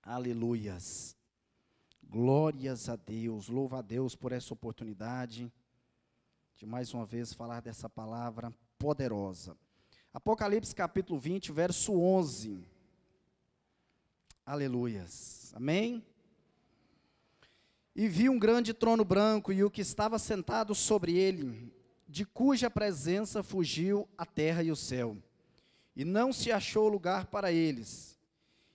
Aleluias. Glórias a Deus. Louva a Deus por essa oportunidade de mais uma vez falar dessa palavra poderosa. Apocalipse capítulo 20, verso 11. Aleluias. Amém? E vi um grande trono branco e o que estava sentado sobre ele, de cuja presença fugiu a terra e o céu, e não se achou lugar para eles.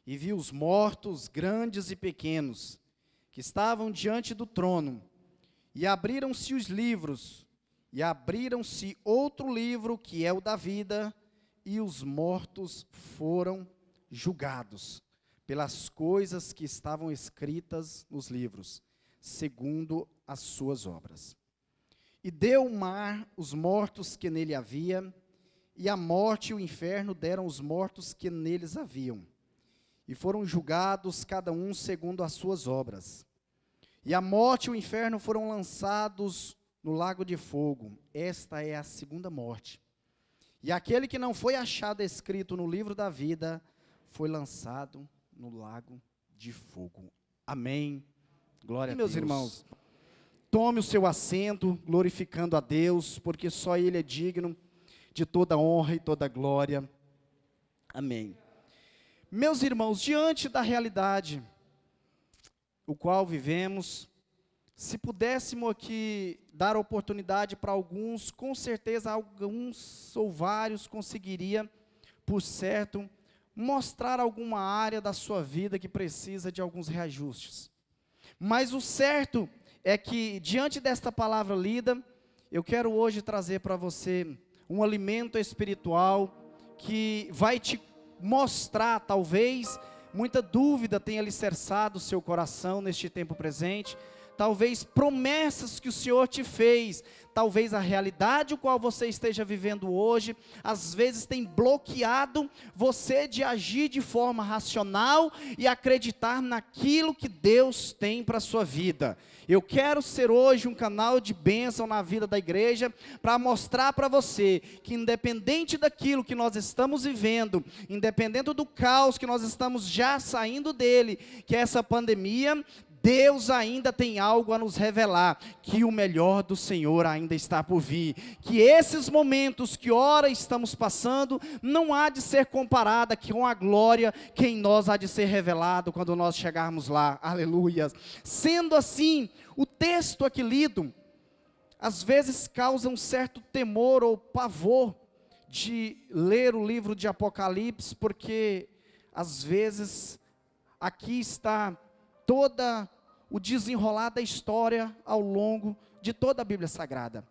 E vi os mortos, grandes e pequenos, que estavam diante do trono, e abriram-se os livros, e abriram-se outro livro, que é o da vida, e os mortos foram julgados, pelas coisas que estavam escritas nos livros, segundo as suas obras. E deu o mar os mortos que nele havia, e a morte e o inferno deram os mortos que neles haviam. E foram julgados cada um segundo as suas obras. E a morte e o inferno foram lançados no lago de fogo. Esta é a segunda morte. E aquele que não foi achado escrito no livro da vida, foi lançado no lago de fogo. Amém. Glória a Deus. Meus irmãos, tome o seu assento, glorificando a Deus, porque só Ele é digno de toda honra e toda glória. Amém. Meus irmãos, diante da realidade o qual vivemos, se pudéssemos aqui dar oportunidade para alguns, com certeza alguns ou vários conseguiria, por certo, mostrar alguma área da sua vida que precisa de alguns reajustes. Mas o certo é que, diante desta palavra lida, eu quero hoje trazer para você um alimento espiritual que vai te mostrar, talvez, muita dúvida tenha alicerçado o seu coração neste tempo presente, talvez promessas que o Senhor te fez, talvez a realidade o qual você esteja vivendo hoje, às vezes tem bloqueado você de agir de forma racional e acreditar naquilo que Deus tem para a sua vida. Eu quero ser hoje um canal de bênção na vida da igreja, para mostrar para você que independente daquilo que nós estamos vivendo, independente do caos que nós estamos já saindo dele, que é essa pandemia, Deus ainda tem algo a nos revelar, que o melhor do Senhor ainda está por vir, que esses momentos que ora estamos passando, não há de ser comparada com a glória que em nós há de ser revelado quando nós chegarmos lá, aleluia. Sendo assim, o texto aqui lido, às vezes causa um certo temor ou pavor de ler o livro de Apocalipse, porque às vezes aqui está toda o desenrolar da história ao longo de toda a Bíblia Sagrada.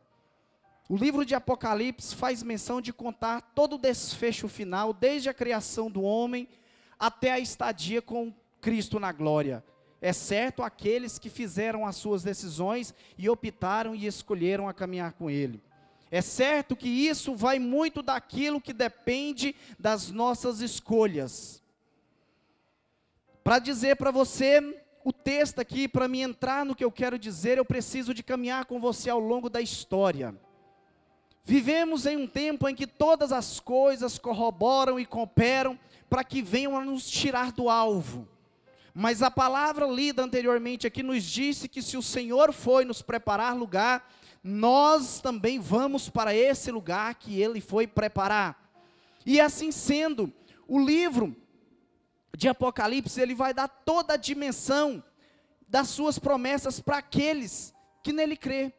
O livro de Apocalipse faz menção de contar todo o desfecho final, desde a criação do homem até a estadia com Cristo na glória, exceto aqueles que fizeram as suas decisões e optaram e escolheram a caminhar com Ele. É certo que isso vai muito daquilo que depende das nossas escolhas. Para dizer para você o texto aqui, para me entrar no que eu quero dizer, eu preciso de caminhar com você ao longo da história. Vivemos em um tempo em que todas as coisas corroboram e cooperam para que venham a nos tirar do alvo. Mas a palavra lida anteriormente aqui nos disse que se o Senhor foi nos preparar lugar, nós também vamos para esse lugar que Ele foi preparar. E assim sendo, o livro de Apocalipse, ele vai dar toda a dimensão das suas promessas para aqueles que nele crê.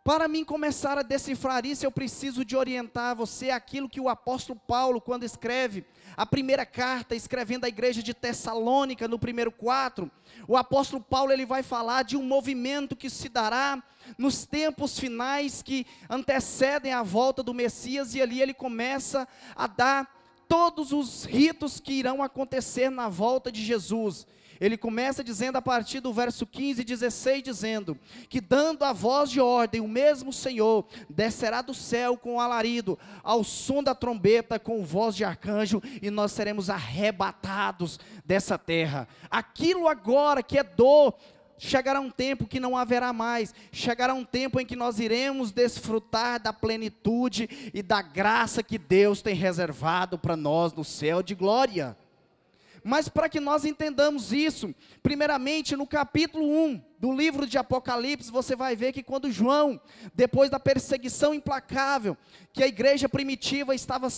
Para mim começar a decifrar isso, eu preciso de orientar você aquilo que o apóstolo Paulo, quando escreve a primeira carta, escrevendo à igreja de Tessalônica, no primeiro 4, o apóstolo Paulo ele vai falar de um movimento que se dará nos tempos finais que antecedem a volta do Messias, e ali ele começa a dar todos os ritos que irão acontecer na volta de Jesus. Ele começa dizendo a partir do verso 15 e 16, dizendo que dando a voz de ordem, o mesmo Senhor descerá do céu com alarido, ao som da trombeta, com voz de arcanjo, e nós seremos arrebatados dessa terra. Aquilo agora que é dor, chegará um tempo que não haverá mais, chegará um tempo em que nós iremos desfrutar da plenitude e da graça que Deus tem reservado para nós no céu de glória. Mas para que nós entendamos isso, primeiramente no capítulo 1 do livro de Apocalipse, você vai ver que quando João, depois da perseguição implacável, que a igreja primitiva estava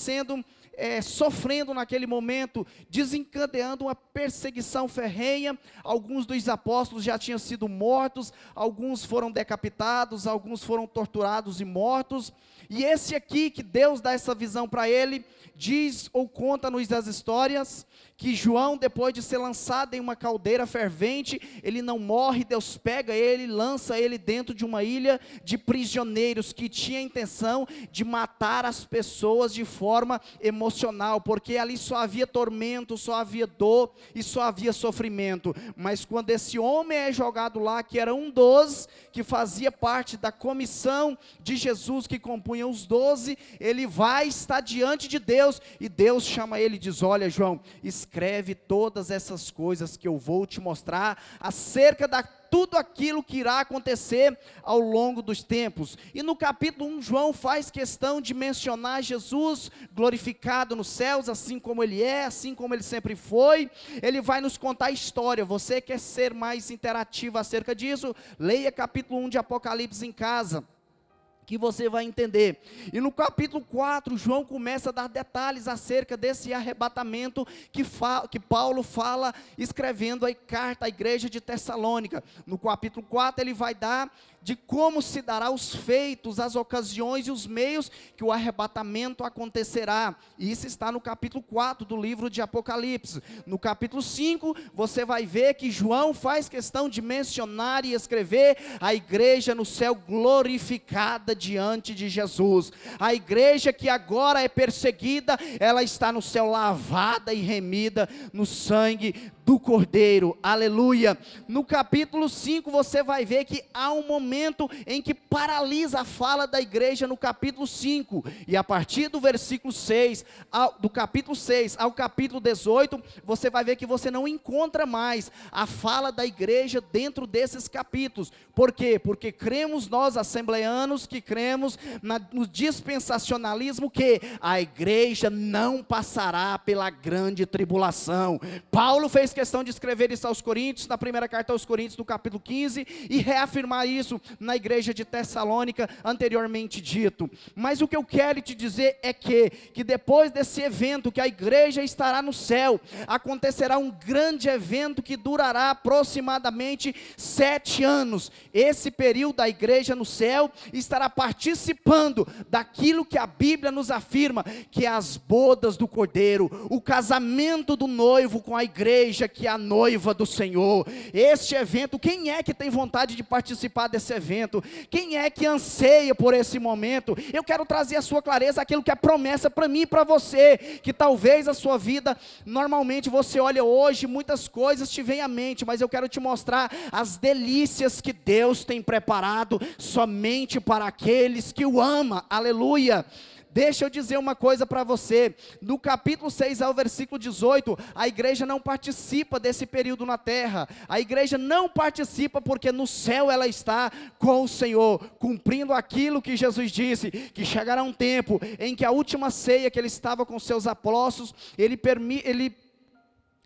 sofrendo naquele momento, desencadeando uma perseguição ferrenha, alguns dos apóstolos já tinham sido mortos, alguns foram decapitados, alguns foram torturados e mortos, e esse aqui, que Deus dá essa visão para ele, diz ou conta-nos as histórias, que João, depois de ser lançado em uma caldeira fervente, ele não morre, Deus pega ele, lança ele dentro de uma ilha de prisioneiros, que tinha a intenção de matar as pessoas de forma emocional, porque ali só havia tormento, só havia dor e só havia sofrimento. Mas quando esse homem é jogado lá, que era um dos, que fazia parte da comissão de Jesus, que compunha os 12, ele vai estar diante de Deus, e Deus chama ele e diz: olha, João, escreve todas essas coisas que eu vou te mostrar, acerca da tudo aquilo que irá acontecer ao longo dos tempos. E no capítulo 1, João faz questão de mencionar Jesus glorificado nos céus, assim como ele é, assim como ele sempre foi. Ele vai nos contar a história. Você quer ser mais interativo acerca disso? Leia capítulo 1 de Apocalipse em casa, que você vai entender. E no capítulo 4, João começa a dar detalhes acerca desse arrebatamento que Paulo fala, escrevendo a carta à igreja de Tessalônica. No capítulo 4, ele vai dar de como se dará os feitos, as ocasiões e os meios que o arrebatamento acontecerá. E isso está no capítulo 4 do livro de Apocalipse. No capítulo 5, você vai ver que João faz questão de mencionar e escrever a igreja no céu glorificada diante de Jesus. A igreja que agora é perseguida, ela está no céu lavada e remida no sangue do Cordeiro. Aleluia. No capítulo 5 você vai ver que há um momento em que paralisa a fala da igreja no capítulo 5, e a partir do versículo 6, do capítulo 6 ao capítulo 18, você vai ver que você não encontra mais a fala da igreja dentro desses capítulos. Por quê? Porque cremos nós, assembleanos, que cremos no dispensacionalismo, que a igreja não passará pela grande tribulação. Paulo fez questão de escrever isso aos Coríntios, na primeira carta aos Coríntios, no capítulo 15, e reafirmar isso na igreja de Tessalônica, anteriormente dito. Mas o que eu quero te dizer é que depois desse evento, que a igreja estará no céu, acontecerá um grande evento que durará aproximadamente 7 anos. Esse período da igreja no céu estará participando daquilo que a Bíblia nos afirma, que é as bodas do Cordeiro, o casamento do noivo com a igreja, que é a noiva do Senhor. Este evento, quem é que tem vontade de participar desse evento? Quem é que anseia por esse momento? Eu quero trazer a sua clareza aquilo que é promessa para mim e para você, que talvez a sua vida, normalmente você olha hoje, muitas coisas te vêm à mente, mas eu quero te mostrar as delícias que Deus tem preparado somente para aqueles que o amam. Aleluia. Deixa eu dizer uma coisa para você, no capítulo 6 ao versículo 18, a igreja não participa desse período na terra, a igreja não participa porque no céu ela está com o Senhor, cumprindo aquilo que Jesus disse, que chegará um tempo em que a última ceia que ele estava com seus apóstolos, ele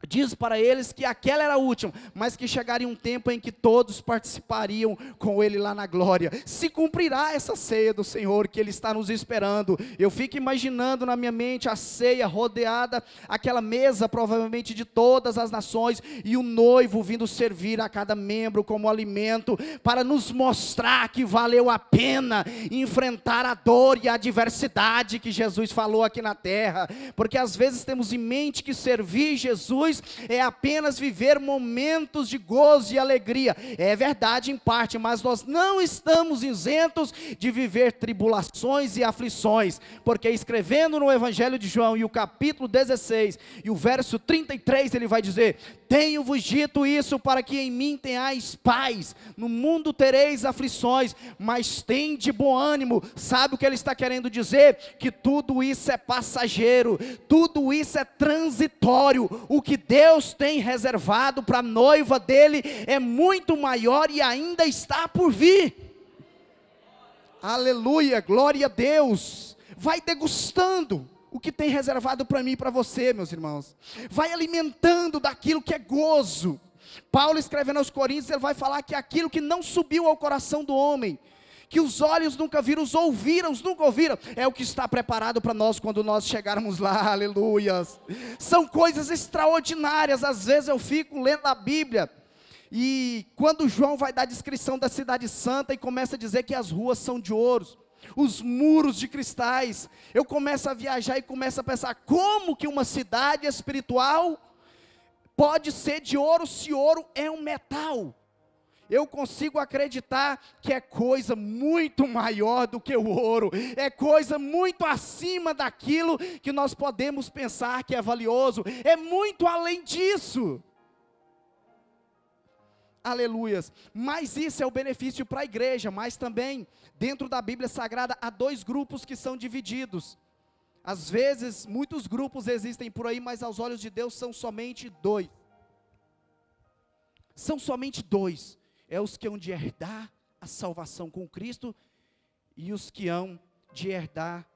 diz para eles que aquela era a última, mas que chegaria um tempo em que todos participariam com ele lá na glória. Se cumprirá essa ceia do Senhor que ele está nos esperando. Eu fico imaginando na minha mente a ceia rodeada, aquela mesa provavelmente de todas as nações, e o noivo vindo servir a cada membro como alimento, para nos mostrar que valeu a pena enfrentar a dor e a adversidade que Jesus falou aqui na terra, porque às vezes temos em mente que servir Jesus é apenas viver momentos de gozo e alegria. É verdade em parte, mas nós não estamos isentos de viver tribulações e aflições, porque escrevendo no Evangelho de João, e o capítulo 16, e o verso 33, ele vai dizer: tenho-vos dito isso para que em mim tenhais paz, no mundo tereis aflições, mas tende bom ânimo. Sabe o que ele está querendo dizer? Que tudo isso é passageiro, tudo isso é transitório. O que Deus tem reservado para a noiva dele é muito maior e ainda está por vir. Aleluia, glória a Deus. Vai degustando o que tem reservado para mim e para você, meus irmãos. Vai alimentando daquilo que é gozo. Paulo, escrevendo aos Coríntios, ele vai falar que aquilo que não subiu ao coração do homem, que os olhos nunca viram, os nunca ouviram, é o que está preparado para nós quando nós chegarmos lá, aleluias. São coisas extraordinárias. Às vezes eu fico lendo a Bíblia, e quando João vai dar a descrição da cidade santa, e começa a dizer que as ruas são de ouro, os muros de cristais, eu começo a viajar e começo a pensar, como que uma cidade espiritual pode ser de ouro, se ouro é um metal? Eu consigo acreditar que é coisa muito maior do que o ouro, é coisa muito acima daquilo que nós podemos pensar que é valioso, é muito além disso. Aleluias. Mas isso é o benefício para a igreja, mas também, dentro da Bíblia Sagrada, há dois grupos que são divididos. Às vezes, muitos grupos existem por aí, mas aos olhos de Deus são somente dois. São somente dois. É os que hão de herdar a salvação com Cristo e os que hão de herdar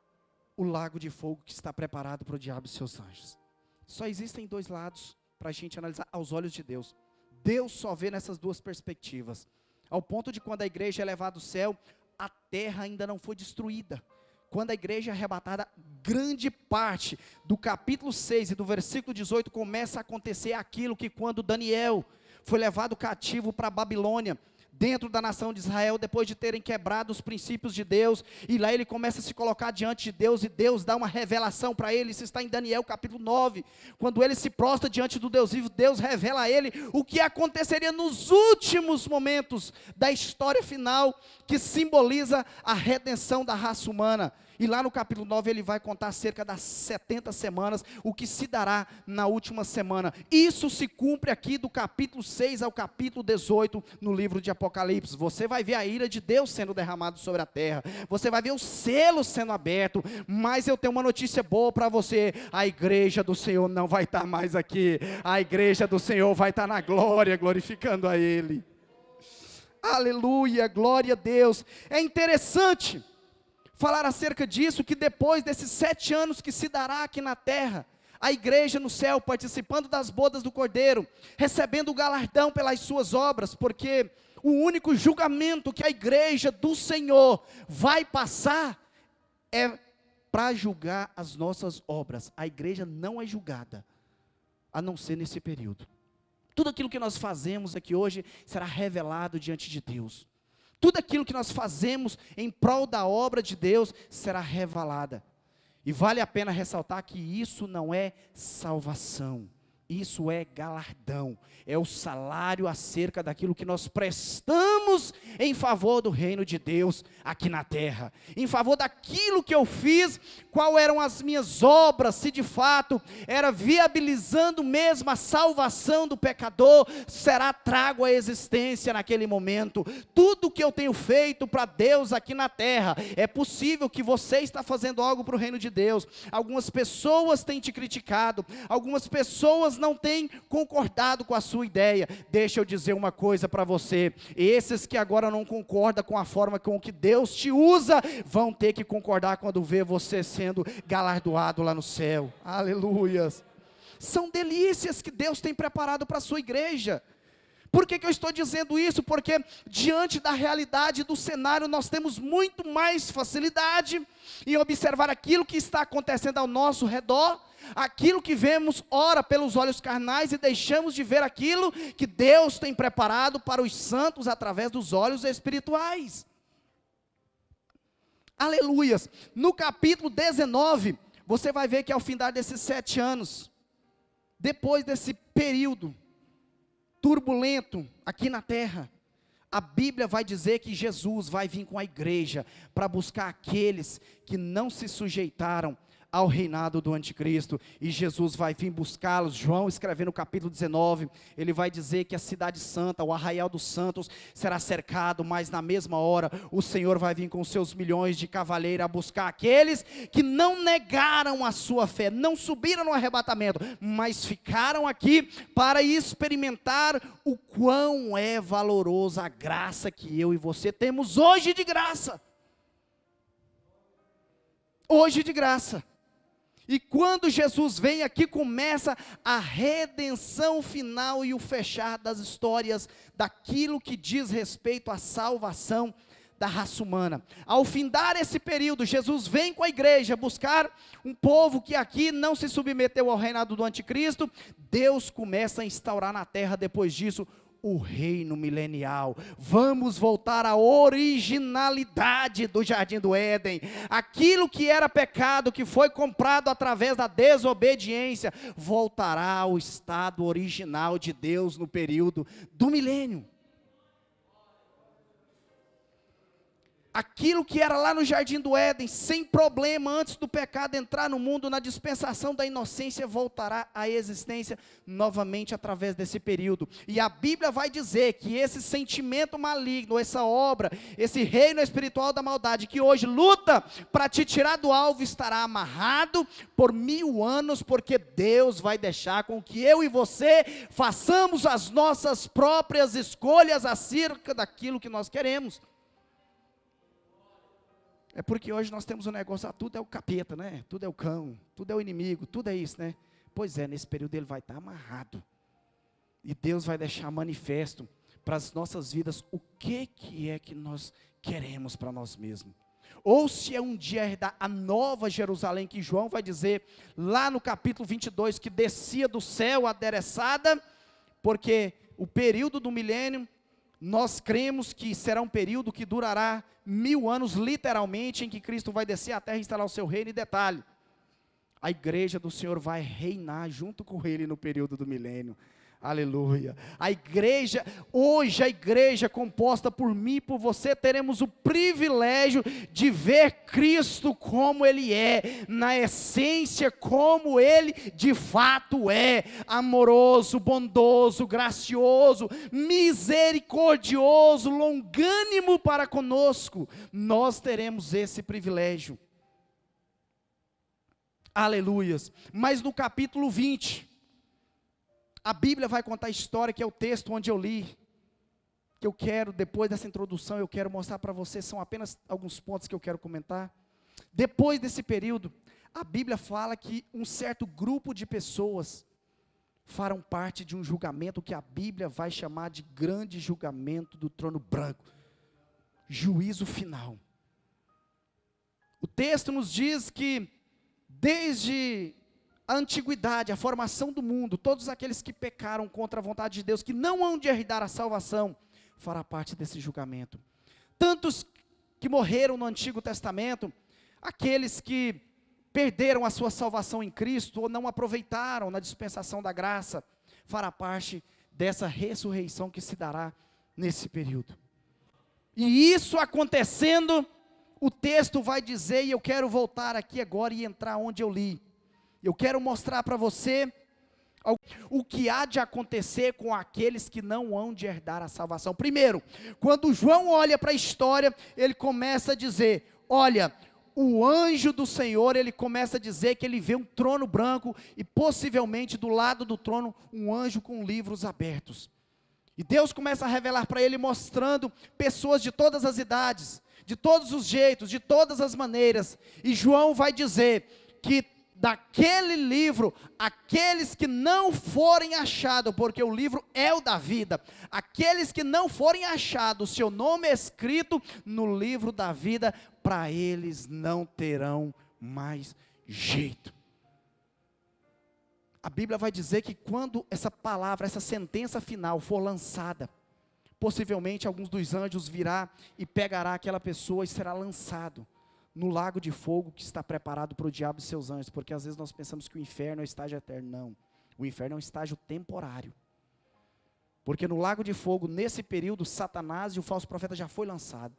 o lago de fogo que está preparado para o diabo e seus anjos. Só existem dois lados para a gente analisar aos olhos de Deus. Deus só vê nessas duas perspectivas. Ao ponto de quando a igreja é levada ao céu, a terra ainda não foi destruída. Quando a igreja é arrebatada, grande parte do capítulo 6 e do versículo 18 começa a acontecer aquilo que quando Daniel foi levado cativo para a Babilônia, dentro da nação de Israel, depois de terem quebrado os princípios de Deus, e lá ele começa a se colocar diante de Deus, e Deus dá uma revelação para ele. Isso está em Daniel capítulo 9, quando ele se prostra diante do Deus vivo, Deus revela a ele o que aconteceria nos últimos momentos da história final, que simboliza a redenção da raça humana. E lá no capítulo 9 ele vai contar acerca das 70 semanas, o que se dará na última semana. Isso se cumpre aqui do capítulo 6 ao capítulo 18 no livro de Apocalipse. Você vai ver a ira de Deus sendo derramada sobre a terra, você vai ver o selo sendo aberto, mas eu tenho uma notícia boa para você: a igreja do Senhor não vai estar mais aqui, a igreja do Senhor vai estar na glória, glorificando a Ele. Aleluia, glória a Deus. É interessante falar acerca disso, que depois desses 7 anos que se dará aqui na terra, a igreja no céu, participando das bodas do Cordeiro, recebendo o galardão pelas suas obras, porque o único julgamento que a igreja do Senhor vai passar é para julgar as nossas obras. A igreja não é julgada, a não ser nesse período. Tudo aquilo que nós fazemos aqui hoje será revelado diante de Deus. Tudo aquilo que nós fazemos em prol da obra de Deus será revelada. E vale a pena ressaltar que isso não é salvação, isso é galardão, é o salário acerca daquilo que nós prestamos em favor do reino de Deus aqui na terra, em favor daquilo que eu fiz, qual eram as minhas obras, se de fato era viabilizando mesmo a salvação do pecador, será trago à existência naquele momento. Tudo que eu tenho feito para Deus aqui na terra, é possível que você está fazendo algo para o reino de Deus. Algumas pessoas têm te criticado, algumas pessoas não têm concordado com a sua ideia. Deixa eu dizer uma coisa para você: esses que agora não concordam com a forma com que Deus te usa, vão ter que concordar quando ver você sendo galardoado lá no céu. Aleluias. São delícias que Deus tem preparado para a sua igreja. Por que eu estou dizendo isso? Porque diante da realidade do cenário, nós temos muito mais facilidade em observar aquilo que está acontecendo ao nosso redor, aquilo que vemos ora pelos olhos carnais, e deixamos de ver aquilo que Deus tem preparado para os santos através dos olhos espirituais. Aleluias. No capítulo 19, você vai ver que ao findar desses 7 anos, depois desse período turbulento aqui na terra, a Bíblia vai dizer que Jesus vai vir com a igreja para buscar aqueles que não se sujeitaram ao reinado do anticristo, e Jesus vai vir buscá-los. João, escrevendo no capítulo 19, ele vai dizer que a cidade santa, o arraial dos santos, será cercado, mas na mesma hora, o Senhor vai vir com seus milhões de cavaleiros a buscar aqueles que não negaram a sua fé, não subiram no arrebatamento, mas ficaram aqui para experimentar o quão é valorosa a graça que eu e você temos hoje de graça. Hoje de graça. E quando Jesus vem, aqui começa a redenção final e o fechar das histórias daquilo que diz respeito à salvação da raça humana. Ao findar esse período, Jesus vem com a igreja buscar um povo que aqui não se submeteu ao reinado do anticristo. Deus começa a instaurar na terra depois disso o reino milenial. Vamos voltar à originalidade do Jardim do Éden. Aquilo que era pecado, que foi comprado através da desobediência, voltará ao estado original de Deus no período do milênio. Aquilo que era lá no Jardim do Éden, sem problema, antes do pecado entrar no mundo, na dispensação da inocência, voltará à existência novamente através desse período. E a Bíblia vai dizer que esse sentimento maligno, essa obra, esse reino espiritual da maldade, que hoje luta para te tirar do alvo, estará amarrado por 1000 anos, porque Deus vai deixar com que eu e você façamos as nossas próprias escolhas acerca daquilo que nós queremos. É porque hoje nós temos um negócio, tudo é o capeta, né? Tudo é o cão, tudo é o inimigo, tudo é isso, né? Pois é, nesse período ele vai estar amarrado. E Deus vai deixar manifesto para as nossas vidas o que é que nós queremos para nós mesmos. Ou se é um dia herdar a nova Jerusalém, que João vai dizer lá no capítulo 22, que descia do céu adereçada, porque o período do milênio, nós cremos que será um período que durará 1000 anos, literalmente, em que Cristo vai descer à terra e instalar o seu reino. E detalhe, a igreja do Senhor vai reinar junto com ele no período do milênio. Aleluia. A igreja, hoje a igreja composta por mim e por você, teremos o privilégio de ver Cristo como Ele é, na essência como Ele de fato é, amoroso, bondoso, gracioso, misericordioso, longânimo para conosco. Nós teremos esse privilégio. Aleluias. Mas no capítulo 20, a Bíblia vai contar a história, que é o texto onde eu li, que eu quero, depois dessa introdução, eu quero mostrar para vocês, são apenas alguns pontos que eu quero comentar. Depois desse período, a Bíblia fala que um certo grupo de pessoas farão parte de um julgamento que a Bíblia vai chamar de grande julgamento do trono branco, juízo final. O texto nos diz que desde a antiguidade, a formação do mundo, todos aqueles que pecaram contra a vontade de Deus, que não hão de herdar a salvação, fará parte desse julgamento. Tantos que morreram no Antigo Testamento, aqueles que perderam a sua salvação em Cristo, ou não aproveitaram na dispensação da graça, fará parte dessa ressurreição que se dará nesse período. E isso acontecendo, o texto vai dizer, e eu quero voltar aqui agora e entrar onde eu li. Eu quero mostrar para você o que há de acontecer com aqueles que não hão de herdar a salvação. Primeiro, quando João olha para a história, ele começa a dizer, olha, o anjo do Senhor, ele começa a dizer que ele vê um trono branco e possivelmente do lado do trono um anjo com livros abertos. E Deus começa a revelar para ele, mostrando pessoas de todas as idades, de todos os jeitos, de todas as maneiras. E João vai dizer que daquele livro, aqueles que não forem achados, porque o livro é o da vida, aqueles que não forem achados, seu nome é escrito no livro da vida, para eles não terão mais jeito. A Bíblia vai dizer que quando essa palavra, essa sentença final for lançada, possivelmente alguns dos anjos virá e pegará aquela pessoa e será lançado no lago de fogo que está preparado para o diabo e seus anjos, porque às vezes nós pensamos que o inferno é o estágio eterno. Não, o inferno é um estágio temporário, porque no lago de fogo, nesse período, Satanás e o falso profeta já foi lançado.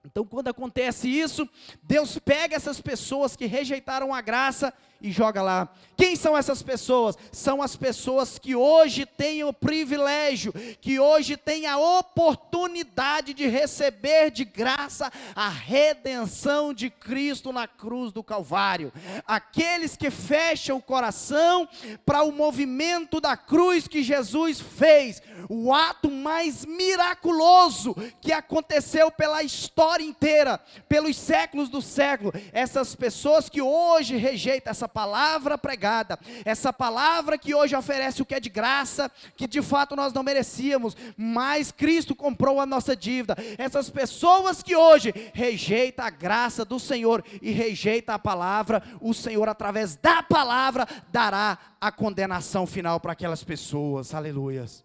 Então quando acontece isso, Deus pega essas pessoas que rejeitaram a graça e joga lá. Quem são essas pessoas? São as pessoas que hoje têm o privilégio, que hoje têm a oportunidade de receber de graça a redenção de Cristo na cruz do Calvário. Aqueles que fecham o coração para o movimento da cruz que Jesus fez, o ato mais miraculoso que aconteceu pela história inteira, pelos séculos do século. Essas pessoas que hoje rejeitam essa palavra pregada, essa palavra que hoje oferece o que é de graça, que de fato nós não merecíamos, mas Cristo comprou a nossa dívida. Essas pessoas que hoje rejeitam a graça do Senhor e rejeitam a palavra, o Senhor, através da palavra, dará a condenação final para aquelas pessoas. Aleluias.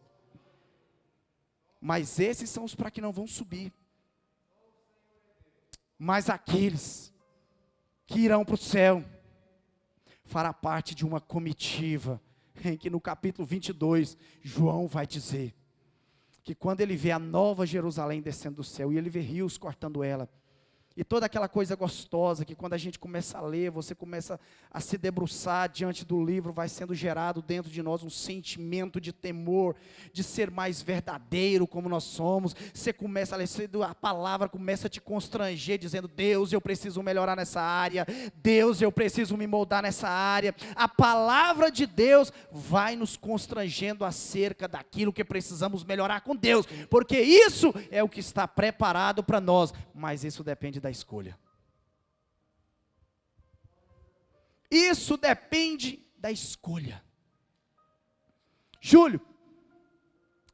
Mas esses são os para que não vão subir. Mas aqueles que irão para o céu, fará parte de uma comitiva, em que no capítulo 22, João vai dizer, que quando ele vê a nova Jerusalém descendo do céu, e ele vê rios cortando ela, e toda aquela coisa gostosa, que quando a gente começa a ler, você começa a se debruçar diante do livro, vai sendo gerado dentro de nós um sentimento de temor, de ser mais verdadeiro como nós somos. Você começa a ler, a palavra começa a te constranger, dizendo, Deus, eu preciso melhorar nessa área, Deus, eu preciso me moldar nessa área. A palavra de Deus vai nos constrangendo acerca daquilo que precisamos melhorar com Deus, porque isso é o que está preparado para nós, mas isso depende da escolha. Isso depende da escolha. Júlio,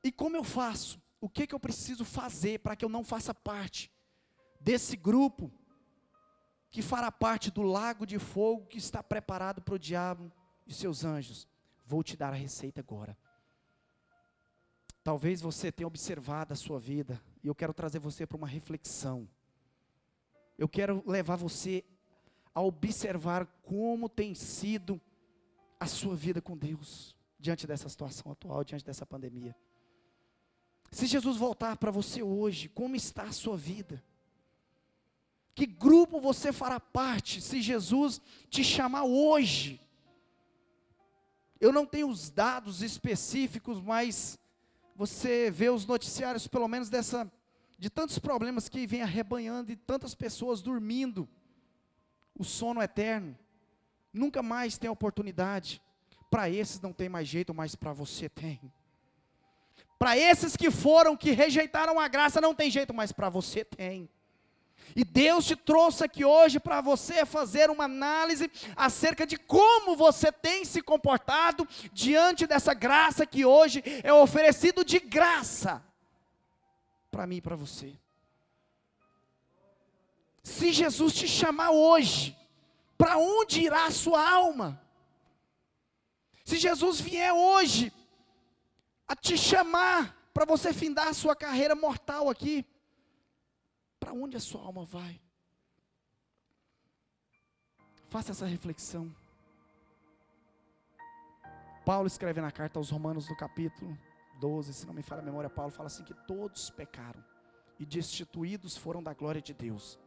e como eu faço? O que eu preciso fazer para que eu não faça parte desse grupo que fará parte do lago de fogo que está preparado para o diabo e seus anjos? Vou te dar a receita agora. Talvez você tenha observado a sua vida, e eu quero trazer você para uma reflexão. Eu quero levar você a observar como tem sido a sua vida com Deus, diante dessa situação atual, diante dessa pandemia. Se Jesus voltar para você hoje, como está a sua vida? Que grupo você fará parte, se Jesus te chamar hoje? Eu não tenho os dados específicos, mas você vê os noticiários, pelo menos de tantos problemas que vem arrebanhando e tantas pessoas dormindo o sono eterno, nunca mais tem oportunidade. Para esses não tem mais jeito, mas para você tem. Para esses que rejeitaram a graça, não tem jeito, mas para você tem. E Deus te trouxe aqui hoje para você fazer uma análise acerca de como você tem se comportado diante dessa graça que hoje é oferecido de graça para mim e para você. Se Jesus te chamar hoje, para onde irá a sua alma? Se Jesus vier hoje a te chamar para você findar a sua carreira mortal aqui, para onde a sua alma vai? Faça essa reflexão. Paulo escreve na carta aos Romanos, no capítulo 12, se não me falha a memória, Paulo fala assim, que todos pecaram e destituídos foram da glória de Deus.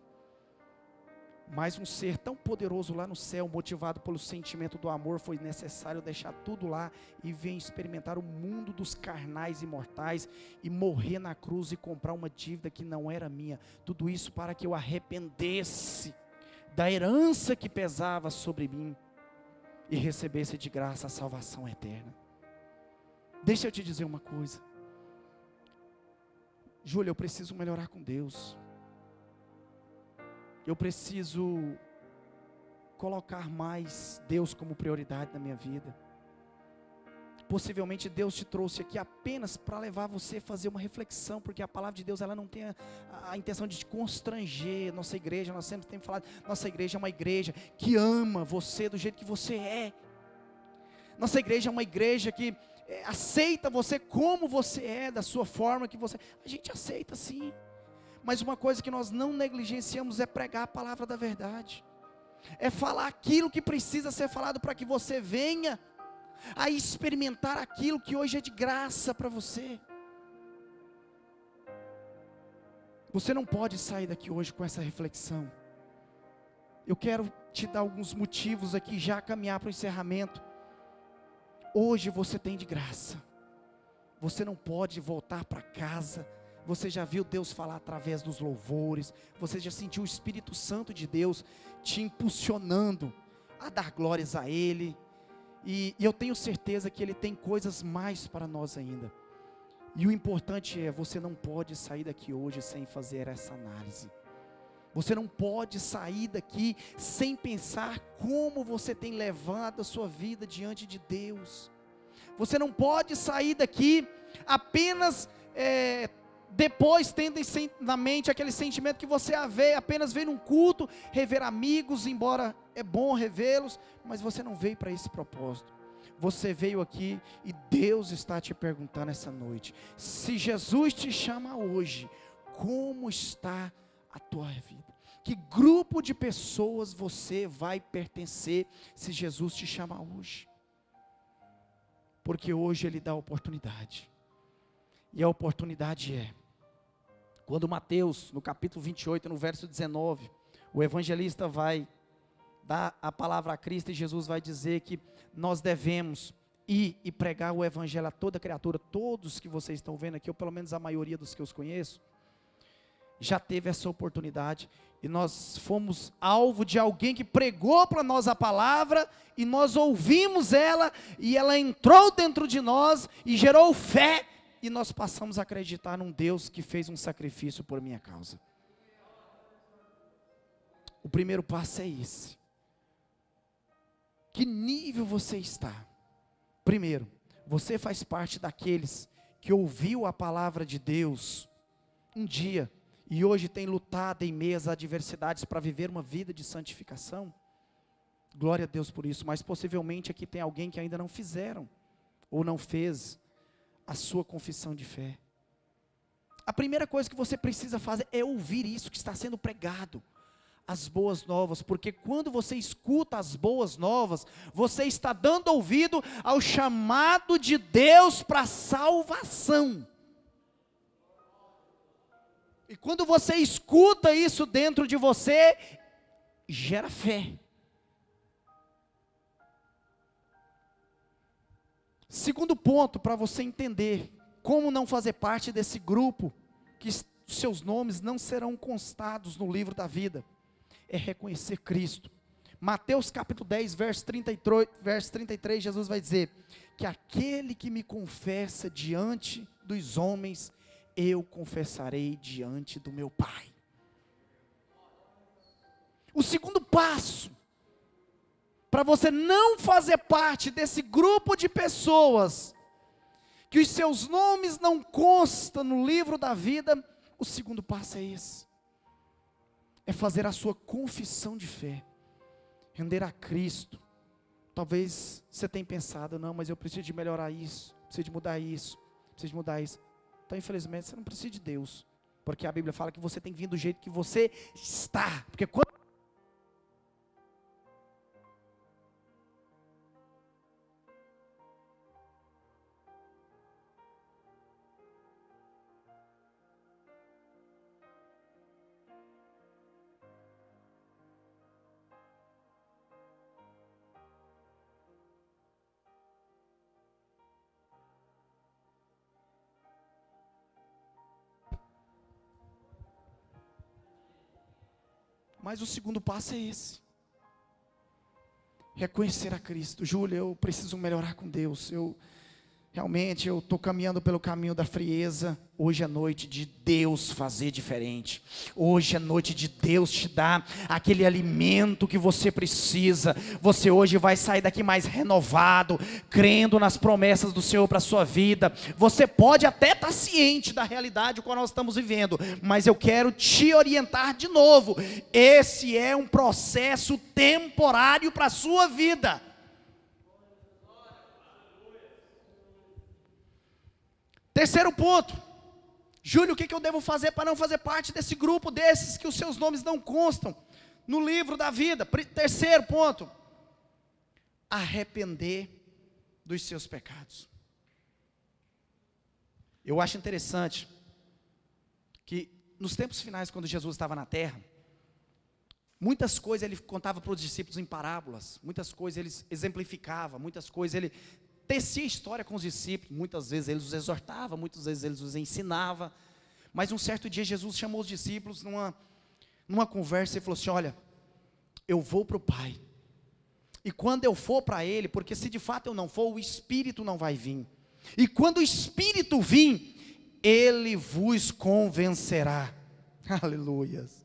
Mas um ser tão poderoso lá no céu, motivado pelo sentimento do amor, foi necessário deixar tudo lá e vir experimentar o mundo dos carnais e mortais e morrer na cruz e comprar uma dívida que não era minha. Tudo isso para que eu arrependesse da herança que pesava sobre mim e recebesse de graça a salvação eterna. Deixa eu te dizer uma coisa. Júlia, eu preciso melhorar com Deus. Eu preciso colocar mais Deus como prioridade na minha vida. Possivelmente Deus te trouxe aqui apenas para levar você a fazer uma reflexão, porque a palavra de Deus ela não tem a intenção de te constranger. Nossa igreja, nós sempre temos falado, nossa igreja é uma igreja que ama você do jeito que você é. Nossa igreja é uma igreja que aceita você como você é, da sua forma que você... A gente aceita sim. Mas uma coisa que nós não negligenciamos é pregar a palavra da verdade. É falar aquilo que precisa ser falado para que você venha a experimentar aquilo que hoje é de graça para você. Você não pode sair daqui hoje com essa reflexão. Eu quero te dar alguns motivos aqui, já caminhar para o encerramento. Hoje você tem de graça. Você não pode voltar para casa. Você já viu Deus falar através dos louvores, você já sentiu o Espírito Santo de Deus te impulsionando a dar glórias a Ele, e eu tenho certeza que Ele tem coisas mais para nós ainda. E o importante é, você não pode sair daqui hoje sem fazer essa análise. Você não pode sair daqui sem pensar como você tem levado a sua vida diante de Deus. Você não pode sair daqui apenas depois tendo na mente aquele sentimento que você apenas veio num culto, rever amigos, embora é bom revê-los, mas você não veio para esse propósito. Você veio aqui e Deus está te perguntando essa noite, se Jesus te chama hoje, como está a tua vida? Que grupo de pessoas você vai pertencer se Jesus te chamar hoje? Porque hoje Ele dá a oportunidade, e a oportunidade é, quando Mateus, no capítulo 28, no verso 19, o evangelista vai dar a palavra a Cristo, e Jesus vai dizer que nós devemos ir e pregar o evangelho a toda criatura. Todos que vocês estão vendo aqui, ou pelo menos a maioria dos que eu conheço, já teve essa oportunidade, e nós fomos alvo de alguém que pregou para nós a palavra, e nós ouvimos ela, e ela entrou dentro de nós, e gerou fé, e nós passamos a acreditar num Deus que fez um sacrifício por minha causa. O primeiro passo é esse. Que nível você está? Primeiro, você faz parte daqueles que ouviu a palavra de Deus um dia, e hoje tem lutado em meio às adversidades para viver uma vida de santificação? Glória a Deus por isso, mas possivelmente aqui tem alguém que ainda não fizeram, ou não fez a sua confissão de fé. A primeira coisa que você precisa fazer é ouvir isso que está sendo pregado, as boas novas, porque quando você escuta as boas novas, você está dando ouvido ao chamado de Deus para a salvação. E quando você escuta isso dentro de você, gera fé. Segundo ponto, para você entender como não fazer parte desse grupo, que seus nomes não serão constados no livro da vida, é reconhecer Cristo. Mateus capítulo 10, verso 33, Jesus vai dizer, que aquele que me confessa diante dos homens, eu confessarei diante do meu Pai. O segundo passo, para você não fazer parte desse grupo de pessoas, que os seus nomes não constam no livro da vida, o segundo passo é esse, é fazer a sua confissão de fé, render a Cristo. Talvez você tenha pensado, não, mas eu preciso de melhorar isso, preciso de mudar isso, preciso de mudar isso. Então infelizmente você não precisa de Deus, porque a Bíblia fala que você tem que vir do jeito que você está, porque quando mas o segundo passo é esse, reconhecer a Cristo. Júlia, eu preciso melhorar com Deus, realmente eu estou caminhando pelo caminho da frieza. Hoje é noite de Deus fazer diferente, hoje é noite de Deus te dar aquele alimento que você precisa. Você hoje vai sair daqui mais renovado, crendo nas promessas do Senhor para a sua vida. Você pode até estar ciente da realidade com a qual nós estamos vivendo, mas eu quero te orientar de novo, esse é um processo temporário para a sua vida. Terceiro ponto, Júlio, o que eu devo fazer para não fazer parte desse grupo desses que os seus nomes não constam no livro da vida? Terceiro ponto, arrepender dos seus pecados. Eu acho interessante que nos tempos finais, quando Jesus estava na terra, muitas coisas ele contava para os discípulos em parábolas, muitas coisas ele exemplificava, muitas coisas ele tecia história com os discípulos, muitas vezes ele os exortava, muitas vezes ele os ensinava, mas um certo dia Jesus chamou os discípulos numa conversa e falou assim, olha, eu vou para o Pai, e quando eu for para Ele, porque se de fato eu não for, o Espírito não vai vir, e quando o Espírito vir, Ele vos convencerá. Aleluias.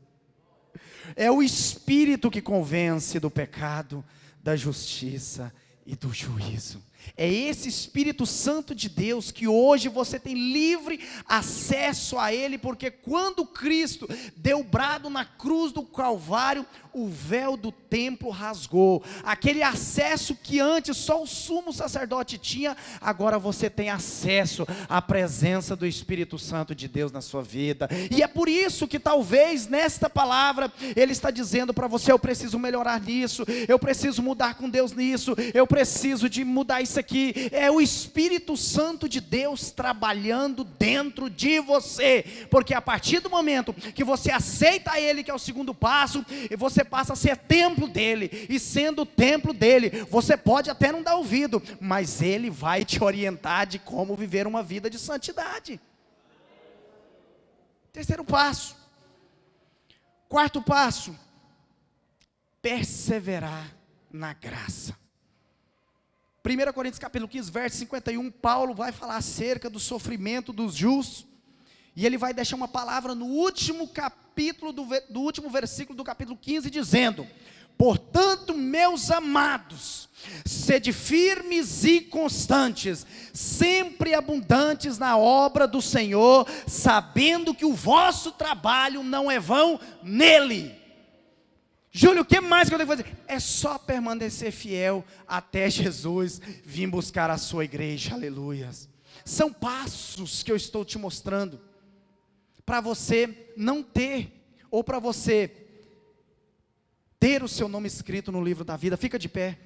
É o Espírito que convence do pecado, da justiça e do juízo. É esse Espírito Santo de Deus que hoje você tem livre acesso a Ele, porque quando Cristo deu brado na cruz do Calvário, o véu do templo rasgou. Aquele acesso que antes só o sumo sacerdote tinha, agora você tem acesso à presença do Espírito Santo de Deus na sua vida. E é por isso que talvez nesta palavra Ele está dizendo para você: eu preciso melhorar nisso, eu preciso mudar com Deus nisso, eu preciso de mudar isso aqui. É o Espírito Santo de Deus trabalhando dentro de você, porque a partir do momento que você aceita Ele, que é o segundo passo, e você passa a ser templo dEle, e sendo templo dEle, você pode até não dar ouvido, mas Ele vai te orientar de como viver uma vida de santidade. Terceiro passo. Quarto passo: perseverar na graça. 1 Coríntios capítulo 15, verso 51, Paulo vai falar acerca do sofrimento dos justos, e ele vai deixar uma palavra no último capítulo, do último versículo do capítulo 15, dizendo: portanto, meus amados, sede firmes e constantes, sempre abundantes na obra do Senhor, sabendo que o vosso trabalho não é vão nele. Júlio, o que mais que eu tenho que fazer? É só permanecer fiel até Jesus vir buscar a sua igreja. Aleluias. São passos que eu estou te mostrando para você não ter, ou para você ter o seu nome escrito no livro da vida. Fica de pé.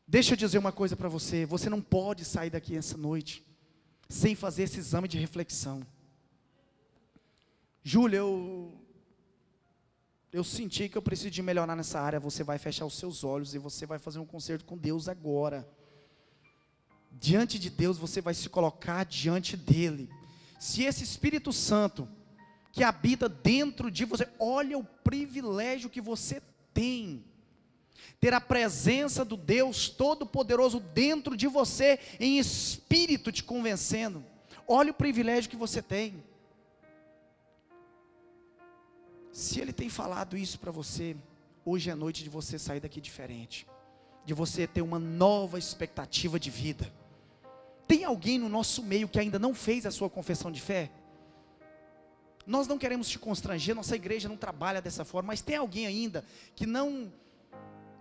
Deixa eu dizer uma coisa para você: você não pode sair daqui essa noite sem fazer esse exame de reflexão. Júlio, eu senti que eu preciso de melhorar nessa área. Você vai fechar os seus olhos e você vai fazer um concerto com Deus agora. Diante de Deus, você vai se colocar diante dEle. Se esse Espírito Santo que habita dentro de você, olha o privilégio que você tem, ter a presença do Deus Todo-Poderoso dentro de você, em espírito te convencendo. Olha o privilégio que você tem. Se Ele tem falado isso para você, hoje é noite de você sair daqui diferente, de você ter uma nova expectativa de vida. Tem alguém no nosso meio que ainda não fez a sua confissão de fé? Nós não queremos te constranger, nossa igreja não trabalha dessa forma, mas tem alguém ainda que não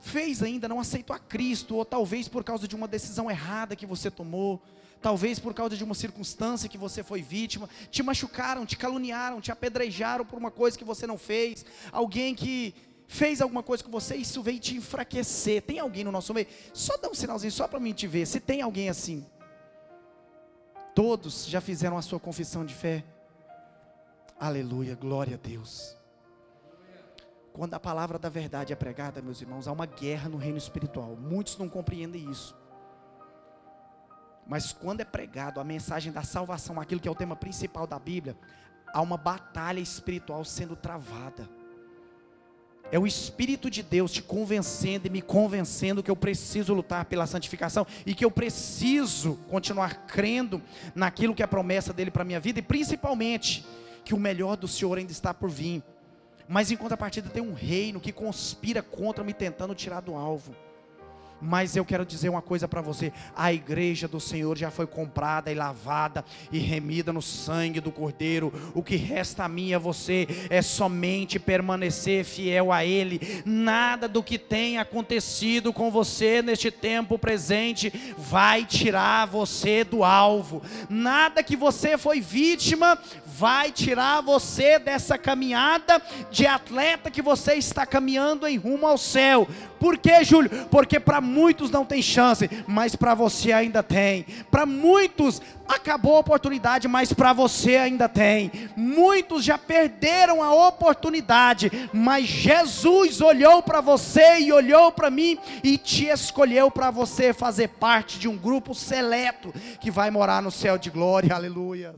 fez ainda, não aceitou a Cristo, ou talvez por causa de uma decisão errada que você tomou, talvez por causa de uma circunstância que você foi vítima, te machucaram, te caluniaram, te apedrejaram por uma coisa que você não fez, alguém que fez alguma coisa com você, isso veio te enfraquecer. Tem alguém no nosso meio? Só dá um sinalzinho, só para mim te ver, se tem alguém assim. Todos já fizeram a sua confissão de fé? Aleluia, glória a Deus. Quando a palavra da verdade é pregada, meus irmãos, há uma guerra no reino espiritual. Muitos não compreendem isso. Mas quando é pregado a mensagem da salvação, aquilo que é o tema principal da Bíblia, há uma batalha espiritual sendo travada. É o Espírito de Deus te convencendo e me convencendo que eu preciso lutar pela santificação, e que eu preciso continuar crendo naquilo que é a promessa dele para a minha vida, e principalmente, que o melhor do Senhor ainda está por vir. Mas em contrapartida tem um reino que conspira contra me, tentando tirar do alvo. Mas eu quero dizer uma coisa para você: a igreja do Senhor já foi comprada e lavada e remida no sangue do Cordeiro. O que resta a mim e a você é somente permanecer fiel a Ele. Nada do que tem acontecido com você neste tempo presente vai tirar você do alvo. Nada que você foi vítima vai tirar você dessa caminhada de atleta que você está caminhando em rumo ao céu. Por quê, Júlio? Porque para muitos não tem chance, mas para você ainda tem. Para muitos acabou a oportunidade, mas para você ainda tem. Muitos já perderam a oportunidade, mas Jesus olhou para você e olhou para mim e te escolheu para você fazer parte de um grupo seleto que vai morar no céu de glória. Aleluia.